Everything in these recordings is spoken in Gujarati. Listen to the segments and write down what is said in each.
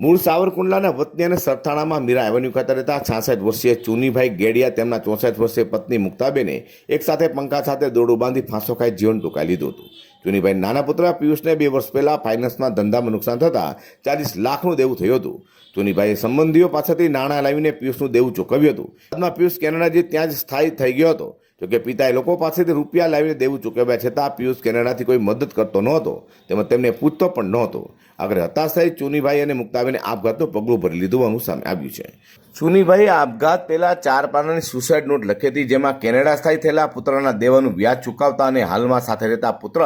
મૂળ સાવરકુંડલાના વતની અને સરથાણામાં મીરા એવન્યુ ખાતે રહેતા 66 વર્ષીય ચુનીભાઈ ગેડિયા તેમના 64 વર્ષીય પત્ની મુક્તાબેને એક સાથે પંખા સાથે દોરડું બાંધી ફાંસો ખાઈ જીવન ટૂંકાવી લીધું હતું. ચુનીભાઈ નાના પુત્ર પિયુષને 2 વર્ષ પહેલા ફાઇનાન્સમાં ધંધામાં નુકસાન થતાં 40 લાખનું દેવું થયું હતું. ચુનીભાઈએ સંબંધીઓ પાસેથી નાણાં લાવીને પિયુષનું દેવું ચૂકવ્યું હતું. બાદમાં પિયુષ કેનેડાથી ત્યાં જ સ્થાયી થઈ ગયો હતો. જોકે પિતાએ લોકો પાસેથી રૂપિયા લાવીને દેવું ચૂકવ્યા છતાં પિયુષ કેનેડાથી કોઈ મદદ કરતો નહોતો, તેમજ તેમને પૂછતો પણ નહોતો. આગળ હતાશ થઈ ચુનીભાઈ અને મુક્તાબેને આપઘાતનું પગલું ભરી લીધું હોવાનું સામે આવ્યું છે. ચુનીભાઈએ આપઘાત પહેલા 4 પાનાની સુસાઇડ નોટ લખી હતી, જેમાં કેનેડા સ્થાયી થયેલા પુત્રના દેવાનું વ્યાજ ચૂકવતા અને હાલમાં સાથે રહેતા પુત્ર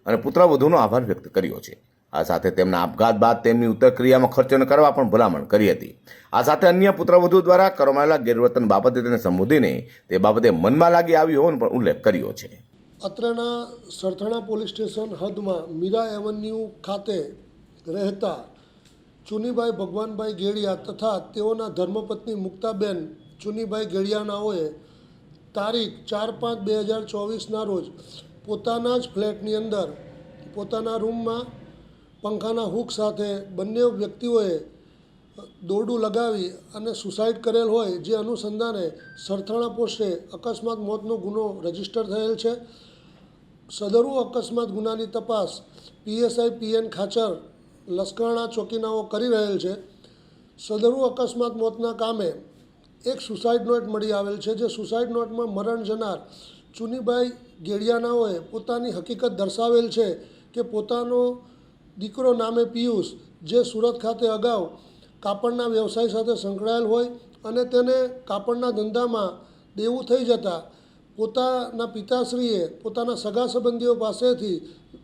અને પુત્રવધૂનો આભાર વ્યક્ત કર્યો છે. આ સાથે તેમના આપઘાત બાદ તેમની ઉત્તરક્રિયામાં ખર્ચો ન કરવા પણ ભલામણ કરી હતી. આ સાથે અન્ય પુત્રવધુ દ્વારા કરવામાં આવેલા ગેરવર્તન બાબતે તેને સંબોધીને તે બાબતે મનમાં લાગી આવી હોવાનો પણ ઉલ્લેખ કર્યો છે. અત્રેના સરથાણા પોલીસ સ્ટેશન હદમાં મીરા એવન્યુ ખાતે રહેતા ચુનીભાઈ ભગવાનભાઈ ગેડિયા તથા તેઓના ધર્મપત્ની મુક્તાબેન ચુનીભાઈ ગેડિયાનાઓએ તારીખ 4/5/2024ના રોજ પોતાના જ ફ્લેટની અંદર પોતાના રૂમમાં પંખાના હૂક સાથે બંને વ્યક્તિઓએ દોરડું લગાવી અને સુસાઇડ કરેલ હોય, જે અનુસંધાને સરથાણા પોસ્ટે અકસ્માત મોતનો ગુનો રજીસ્ટર થયેલ છે. સદરુ અકસ્માત ગુનાની તપાસ PSI PN ખાચર લસકાણા ચોકીનાઓ કરી રહેલ છે. સદરુ અકસ્માત મોતના કામે એક સુસાઇડ નોટ મળી આવેલ છે, જે સુસાઇડ નોટમાં મરણ જનાર ચુનીભાઈ ગેડિયાનાઓએ પોતાની હકીકત દર્શાવેલ છે કે પોતાનો દીકરો નામે પિયુષ, જે સુરત ખાતે અગાઉ કાપડના વ્યવસાય સાથે સંકળાયેલ હોય અને તેને કાપડના ધંધામાં દેવું થઈ જતાં પોતાના પિતાશ્રીએ પોતાના સગા સંબંધીઓ પાસેથી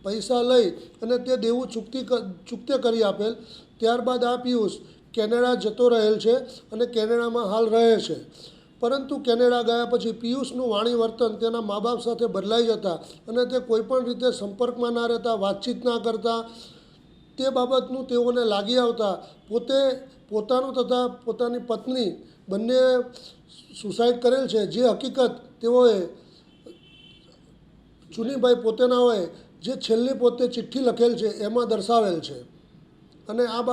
પૈસા લઈ અને તે દેવું ચૂકતે કરી આપેલ. ત્યારબાદ આ પિયુષ કેનેડા જતો રહેલ છે અને કેનેડામાં હાલ રહે છે. પરંતુ કેનેડા ગયા પછી પિયુષનું વાણી વર્તન તેના મા બાપ સાથે બદલાઈ જતા અને તે કોઈપણ રીતે સંપર્કમાં ના રહેતા, વાતચીત ના કરતા, તે બાબતનું તેઓને લાગી આવતા પોતાનું તથા પોતાની પત્ની બંને સુસાઇડ કરેલ છે, જે હકીકત તેઓએ ચુનીભાઈ પોતેનાઓએ જે છેલ્લી પોતે ચિઠ્ઠી લખેલ છે એમાં દર્શાવેલ છે. અને આ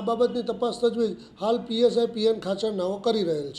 બાબતની તપાસ તજવીજ હાલ PSI PN ખાચર નાઓ કરી રહેલ છે.